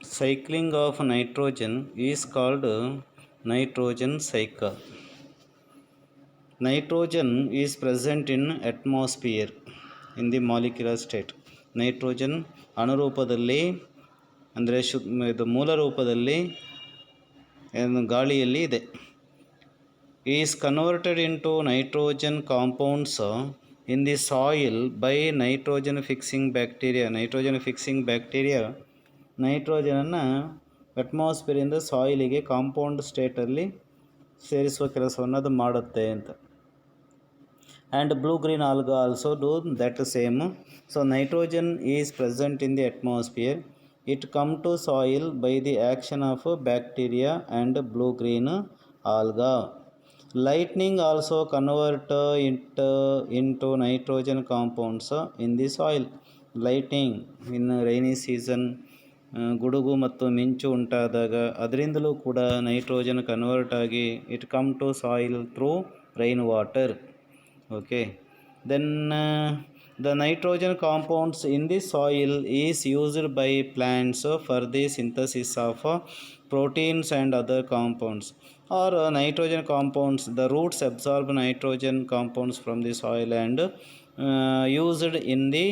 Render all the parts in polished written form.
Cycling of nitrogen is called nitrogen cycle. Nitrogen is present in atmosphere in the molecular state. Nitrogen ಅಣುರೂಪದಲ್ಲಿ ಅಂದರೆ ಇದು ಮೂಲ ರೂಪದಲ್ಲಿ ಗಾಳಿಯಲ್ಲಿ ಇದೆ. Is converted into nitrogen compounds in the soil by nitrogen fixing bacteria. ನೈಟ್ರೋಜನನ್ನು ಅಟ್ಮಾಸ್ಫಿಯರಿಂದ ಸಾಯಿಲಿಗೆ ಕಾಂಪೌಂಡ್ ಸ್ಟೇಟಲ್ಲಿ ಸೇರಿಸುವ ಕೆಲಸವನ್ನು ಅದು ಮಾಡುತ್ತೆ ಅಂತ. And blue green alga also do that same. So nitrogen is present in the atmosphere. It come to soil by the action of bacteria and blue green alga. Lightning also convert into nitrogen compounds in the soil. Lightning in rainy season, ಗುಡುಗು ಮತ್ತು ಮಿಂಚು ಉಂಟಾದಾಗ ಅದರಿಂದಲೂ ಕೂಡ nitrogen convert ಆಗಿ it come to soil through rain water. Okay, then the nitrogen compounds in the soil is used by plants for the synthesis of proteins and other compounds or nitrogen compounds. The roots absorb nitrogen compounds from the soil and used in the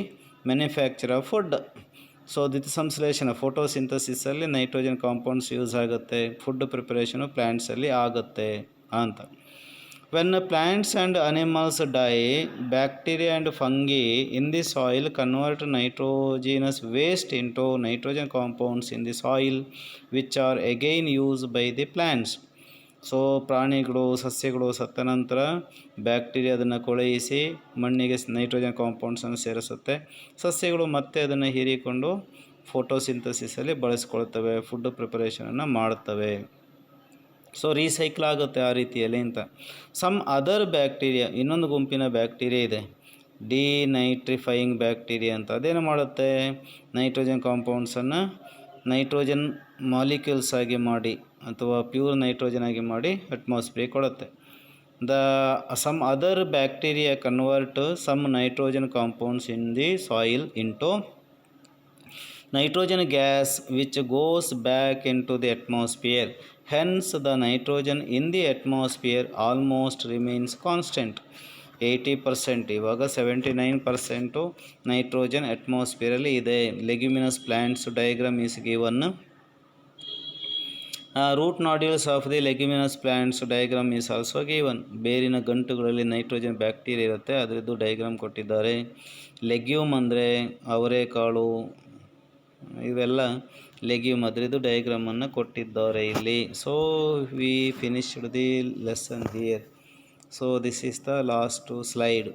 manufacture of food. So ದ್ಯುತಿ ಸಂಶ್ಲೇಷಣ ಫೋಟೋಸಿಂಥಸಿಸಲ್ಲಿ nitrogen compounds use ಆಗುತ್ತೆ, food preparation ಪ್ಲ್ಯಾಂಟ್ಸಲ್ಲಿ ಆಗುತ್ತೆ ಅಂತ. When plants and animals die, bacteria and fungi in the soil convert nitrogenous waste into nitrogen compounds in the soil, which are again used by the plants. So ಪ್ರಾಣಿಗಳು, ಸಸ್ಯಗಳು ಸತ್ತ ನಂತರ bacteria ಅದನ್ನು ಕೊಳೆಯಿಸಿ ಮಣ್ಣಿಗೆ nitrogen ಕಾಂಪೌಂಡ್ಸನ್ನು ಸೇರಿಸುತ್ತೆ. ಸಸ್ಯಗಳು ಮತ್ತೆ ಅದನ್ನು ಹೀರಿಕೊಂಡು ಫೋಟೋಸಿಂಥಸಿಸಲ್ಲಿ ಬಳಸ್ಕೊಳ್ತವೆ, ಫುಡ್ ಪ್ರಿಪರೇಷನನ್ನು ಮಾಡ್ತವೆ. ಸೊ ರೀಸೈಕಲ್ ಆಗುತ್ತೆ ಆ ರೀತಿಯಲ್ಲಿ ಅಂತ. ಸಮ್ ಅದರ್ ಬ್ಯಾಕ್ಟೀರಿಯಾ, ಇನ್ನೊಂದು ಗುಂಪಿನ ಬ್ಯಾಕ್ಟೀರಿಯಾ ಇದೆ, ಡಿನೈಟ್ರಿಫೈಯಿಂಗ್ ಬ್ಯಾಕ್ಟೀರಿಯಾ ಅಂತ. ಅದೇನು ಮಾಡುತ್ತೆ, ನೈಟ್ರೋಜನ್ ಕಾಂಪೌಂಡ್ಸನ್ನು ನೈಟ್ರೋಜನ್ ಮಾಲಿಕ್ಯೂಲ್ಸ್ ಆಗಿ ಮಾಡಿ ಅಥವಾ ಪ್ಯೂರ್ ನೈಟ್ರೋಜನ್ ಆಗಿ ಮಾಡಿ ಅಟ್ಮಾಸ್ಫಿಯರ್ ಕೊಡುತ್ತೆ. Some other bacteria convert some nitrogen compounds in the soil into nitrogen gas which goes back into the atmosphere. Hence the nitrogen in the atmosphere almost remains constant. 80%, ಇವಾಗ 79% nitrogen ಅಟ್ಮಾಸ್ಫಿಯರಲ್ಲಿ ಇದೆ. Leguminous plants diagram is given. Root nodules of the leguminous plants diagram is also given. ಬೇರಿನ ಗಂಟುಗಳಲ್ಲಿ nitrogen bacteria ಇರುತ್ತೆ, ಅದರದ್ದು diagram ಕೊಟ್ಟಿದ್ದಾರೆ. Legume ಅಂದರೆ ಅವರೆಕಾಳು, ಇವೆಲ್ಲ ಲೆಗ್ಯೂಮ್, ಅದರದ್ದು ಡಯಾಗ್ರಾಮನ್ನು ಕೊಟ್ಟಿದ್ದಾರೆ ಇಲ್ಲಿ. So we finished the lesson here. So this is the last slide.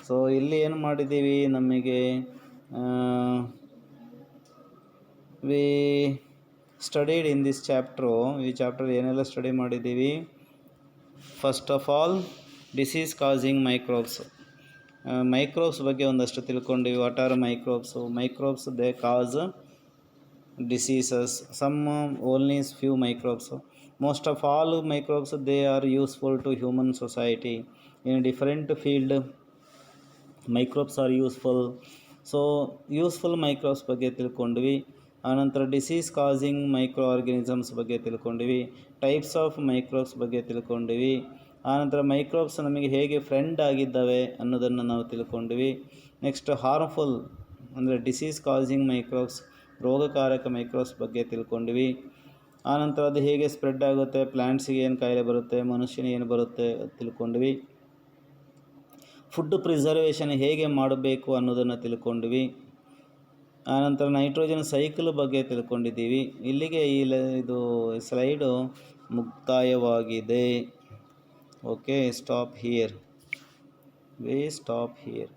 So ಇಲ್ಲಿ ಏನು ಮಾಡಿದ್ದೀವಿ, ನಮಗೆ we studied in this chapter. ಈ ಚಾಪ್ಟರ್ ಏನೆಲ್ಲ ಸ್ಟಡಿ ಮಾಡಿದ್ದೀವಿ, first of all disease causing microbes. Microbes ಬಗ್ಗೆ ಒಂದಷ್ಟು ತಿಳ್ಕೊಂಡ್ವಿ. What are microbes? Microbes they cause diseases. Some only few microbes. Most of all microbes they are useful to human society. In a different field microbes are useful. So useful microbes ಬಗ್ಗೆ ತಿಳ್ಕೊಂಡ್ವಿ. ಆನಂತರ disease causing micro organisms ಬಗ್ಗೆ ತಿಳ್ಕೊಂಡ್ವಿ. Types of microbes ಬಗ್ಗೆ ತಿಳ್ಕೊಂಡ್ವಿ. ಆನಂತರ microbes ನಮಗೆ ಹೇಗೆ ಫ್ರೆಂಡ್ ಆಗಿದ್ದಾವೆ ಅನ್ನೋದನ್ನು ನಾವು ತಿಳ್ಕೊಂಡ್ವಿ. ನೆಕ್ಸ್ಟ್ ಹಾರ್ಮ್ಫುಲ್ ಅಂದರೆ ಡಿಸೀಸ್ ಕಾಸಿಂಗ್ ಮೈಕ್ರೋಬ್ಸ್, ರೋಗಕಾರಕ ಮೈಕ್ರೋಬ್ಸ್ ಬಗ್ಗೆ ತಿಳ್ಕೊಂಡ್ವಿ. ಆನಂತರ ಅದು ಹೇಗೆ ಸ್ಪ್ರೆಡ್ ಆಗುತ್ತೆ, ಪ್ಲ್ಯಾಂಟ್ಸಿಗೆ ಏನು ಕಾಯಿಲೆ ಬರುತ್ತೆ, ಮನುಷ್ಯನಿಗೆ ಏನು ಬರುತ್ತೆ ಅದು ತಿಳ್ಕೊಂಡ್ವಿ. ಫುಡ್ ಪ್ರಿಸರ್ವೇಷನ್ ಹೇಗೆ ಮಾಡಬೇಕು ಅನ್ನೋದನ್ನು ತಿಳ್ಕೊಂಡ್ವಿ. ಆನಂತರ ನೈಟ್ರೋಜನ್ ಸೈಕಲ್ ಬಗ್ಗೆ ತಿಳ್ಕೊಂಡಿದ್ದೀವಿ. ಇಲ್ಲಿಗೆ ಇದು ಸ್ಲೈಡು ಮುಕ್ತಾಯವಾಗಿದೆ. Okay, stop here. We stop here.